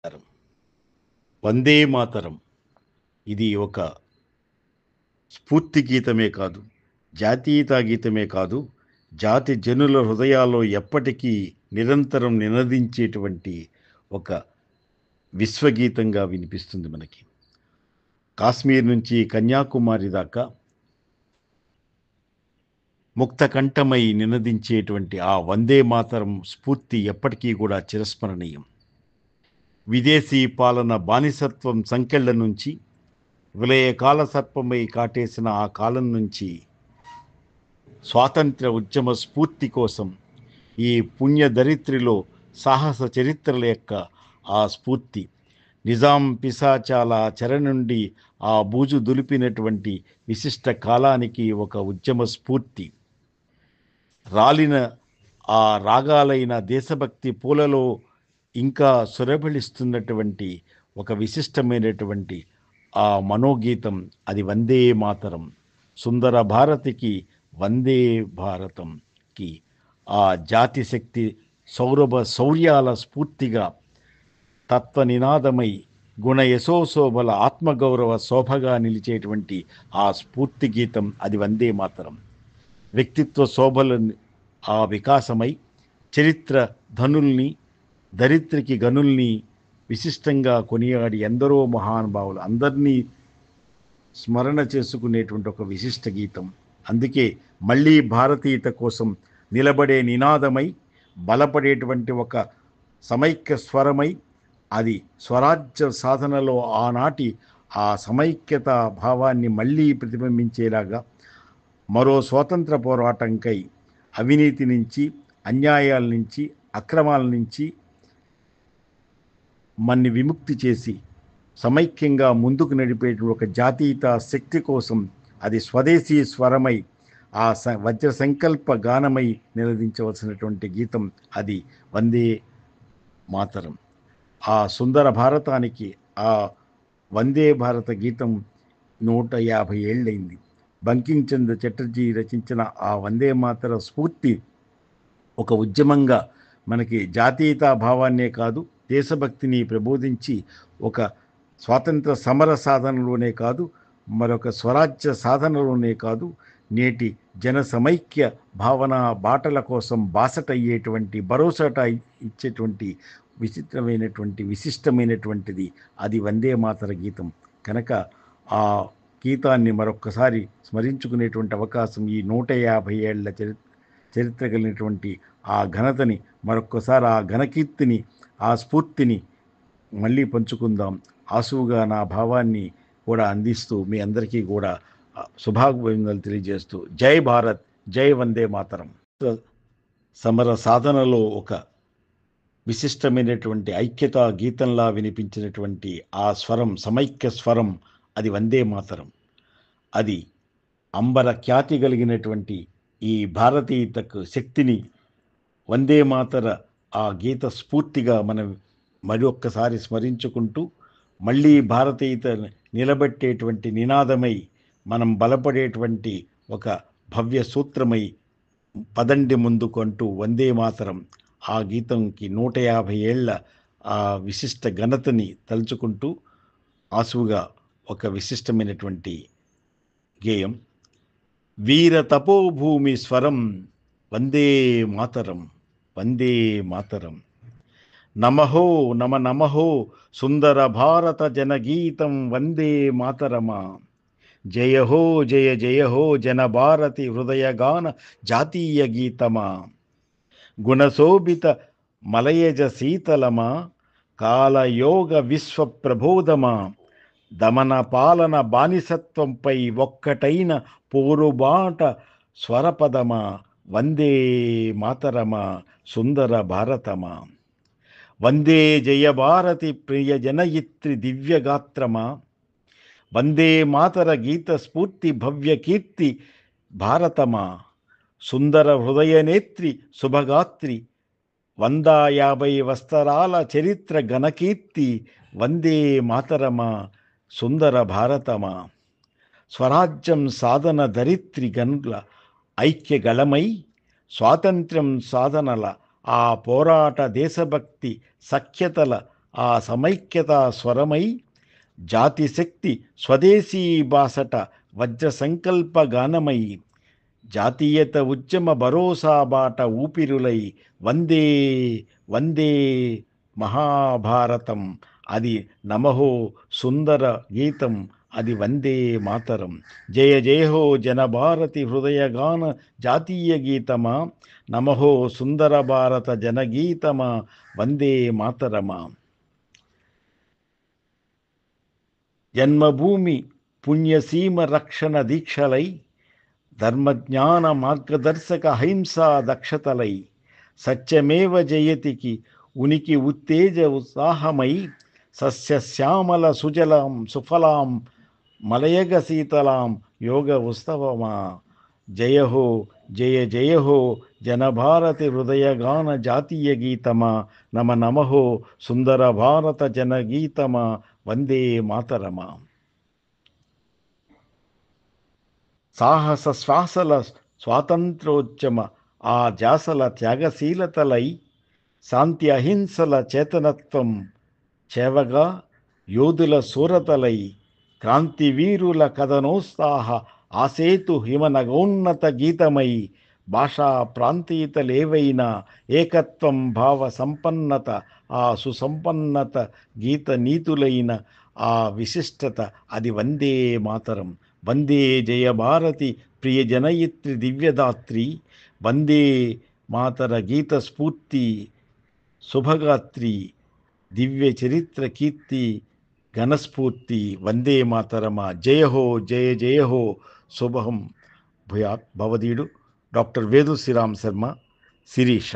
మాతరం. వందే మాతరం. ఇది ఒక స్ఫూర్తి గీతమే కాదు, జాతీయతా గీతమే కాదు, జాతి జనుల హృదయాల్లో ఎప్పటికీ నిరంతరం నినదించేటువంటి ఒక విశ్వగీతంగా వినిపిస్తుంది మనకి. కాశ్మీర్ నుంచి కన్యాకుమారి దాకా ముక్తకంఠమై నినదించేటువంటి ఆ వందే మాతరం స్ఫూర్తి ఎప్పటికీ కూడా చిరస్మరణీయం. విదేశీ పాలన బానిసత్వం సంకెళ్ల నుంచి, విలయకాల సర్పమై కాటేసిన ఆ కాలం నుంచి స్వాతంత్ర్య ఉద్యమ స్ఫూర్తి కోసం ఈ పుణ్య దరిత్రిలో సాహస చరిత్రల యొక్క ఆ స్ఫూర్తి, నిజాం పిశాచాల చెర నుండి ఆ బూజు దులిపినటువంటి విశిష్ట కాలానికి ఒక ఉద్యమ స్ఫూర్తి, రాలిన ఆ రాగాలైన దేశభక్తి పూలలో ఇంకా సురభిలిస్తున్నటువంటి ఒక విశిష్టమైనటువంటి ఆ మనోగీతం, అది వందే మాతరం. సుందర భారతికి, వందే భారతంకి ఆ జాతి శక్తి సౌరభ శౌర్యాల స్ఫూర్తిగా తత్వ నినాదమై గుణ యశోశోభల ఆత్మగౌరవ శోభగా నిలిచేటువంటి ఆ స్ఫూర్తి గీతం, అది వందే మాతరం. వ్యక్తిత్వ శోభల ఆ వికాసమై చరిత్ర ధనుల్ని, దరిత్రికి గనుల్ని విశిష్టంగా కొనియాడి ఎందరో మహానుభావులు అందరినీ స్మరణ చేసుకునేటువంటి ఒక విశిష్ట గీతం. అందుకే మళ్ళీ భారతీయత కోసం నిలబడే నినాదమై, బలపడేటువంటి ఒక సమైక్య స్వరమై, అది స్వరాజ్య సాధనలో ఆనాటి ఆ సమైక్యత భావాన్ని మళ్ళీ ప్రతిబింబించేలాగా, మరో స్వాతంత్ర పోరాటంకై అవినీతి నుంచి, అన్యాయాల నుంచి, అక్రమాల నుంచి మన్ని విముక్తి చేసి సమైక్యంగా ముందుకు నడిపే ఒక జాతీయత శక్తి కోసం అది స్వదేశీ స్వరమై ఆ వజ్ర సంకల్ప గానమై నిలదించవలసినటువంటి గీతం, అది వందే మాతరం. ఆ సుందర భారతానికి ఆ వందే భారత గీతం 150 ఏళ్ళైంది. బంకిం చంద్ర చటర్జీ రచించిన ఆ వందే మాతర స్ఫూర్తి ఒక ఉద్యమంగా మనకి జాతీయతా భావాన్నే కాదు, దేశభక్తిని ప్రబోధించి ఒక స్వాతంత్ర సమర సాధనలోనే కాదు, మరొక స్వరాజ్య సాధనలోనే కాదు, నేటి జన సమైక్య భావన బాటల కోసం బాసటయ్యేటువంటి, భరోసాట ఇచ్చేటువంటి విశిష్టమైనటువంటిది అది వందే మాతర గీతం. కనుక ఆ గీతాన్ని మరొక్కసారి స్మరించుకునేటువంటి అవకాశం, ఈ 150 ఏళ్ల చరిత్ర కలిగినటువంటి ఆ ఘనతని మరొక్కసారి, ఆ ఘనకీర్తిని, ఆ స్ఫూర్తిని మళ్ళీ పంచుకుందాం. ఆసువుగా నా భావాన్ని కూడా అందిస్తూ మీ అందరికీ కూడా శుభాభివందనలు తెలియజేస్తూ, జై భారత్, జై వందే మాతరం. సమర సాధనలో ఒక విశిష్టమైనటువంటి ఐక్యతా గీతంలా వినిపించినటువంటి ఆ స్వరం, సమైక్య స్వరం, అది వందే మాతరం. అది అంబర ఖ్యాతి కలిగినటువంటి ఈ భారతీయతకు శక్తిని వందే మాతర ఆ గీత స్ఫూర్తిగా మనం మరి ఒక్కసారి స్మరించుకుంటూ, మళ్ళీ భారతీయత నిలబెట్టేటువంటి నినాదమై, మనం బలపడేటువంటి ఒక భవ్య సూత్రమై పదండి ముందుకంటూ వందే మాతరం ఆ గీతంకి 150 ఏళ్ల ఆ విశిష్ట ఘనతని తలుచుకుంటూ ఆసువుగా ఒక విశిష్టమైనటువంటి గేయం. వీర తపోభూమి స్వరం వందే మాతరం, వందే మాతరం. నమహో నమ నమహో సుందర భారత జనగీతం వందే మాతరమా. జయ హో జయ జయ హో జన భారతి హృదయగాన జాతీయ గీతమా. గుణశోభిత మలయజ శీతలమా, కాలయోగ విశ్వ ప్రబోధమా. దమన పాలన బానిసత్వంపై ఒక్కటైన పోరుబాట స్వరపదమా. వందే మాతరమా, సుందర భారతమా. వందే జయ భారతి ప్రియ జనయిత్రి దివ్యగాత్రమా. వందే మాతర గీత స్ఫూర్తి భవ్య కీర్తి భారతమా. సుందర హృదయనేత్రి శుభగాత్రి 150 వస్తరాల చరిత్ర ఘనకీర్తి వందే మాతరమా, సుందర భారతమా. స్వరాజ్యం సాధన దరిత్రి గనుల ఐక్య గళమై, స్వాతంత్ర్యం సాధనల ఆ పోరాట దేశభక్తి సఖ్యతల ఆ సమైక్యత స్వరమై జాతి శక్తి స్వదేశీ బాసట వజ్ర సంకల్ప గానమై జాతీయత ఉద్యమ భరోసా బాట ఊపిరులై వందే వందే మహాభారతం అది నమహో సుందర గీతం అది వందే మాతరం. జయ జయ హో జనభారతి హృదయగాన జాతీయ గీతమా నమహో సుందర భారత జనగీతమా వందే మాతరమా. జన్మభూమి పుణ్యసీమ రక్షణ దీక్షలై ధర్మజ్ఞాన మార్గదర్శక అహింసా దక్షతలై సత్యమేవ జయతికి ఉనికి ఉత్తేజ ఉత్సాహమై సస్యశ్యామల సుజలాం సుఫలాం మలయగ శీతలాం యోగ ఉత్సవమా. జయ హో జయ జయ హో జనభారతి హృదయగాన జాతీయ గీతమా నమ నమహో సుందర భారత జనగీతమా వందే మాతరమా. సాహస శ్వాసల స్వాతంత్రోద్యమ ఆ జాసల త్యాగశీలతలై శాంతి అహింసల చేతనత్వం చేవగా యోధుల సూరతలై క్రాంతివీరుల కథనోత్సాహ ఆసేతు హిమనగోన్నత గీతమై భాషా ప్రాంతీయతలేవైనా ఏకత్వం భావ సంపన్నత ఆ సుసంపన్నత గీత నీతులైన ఆ విశిష్టత అది వందే మాతరం. వందే జయ భారతి ప్రియ జనయిత్రి దివ్యదాత్రి వందే మాతర గీత స్ఫూర్తి శుభగాత్రి దివ్య చరిత్ర కీర్తి ఘనస్ఫూర్తి వందే మాతరమా. జయ హో జయ జయ హో శుభం భూయాత్. భవదీయుడు డాక్టర్ వేదు శ్రీరామ్ శర్మ, శిరీష.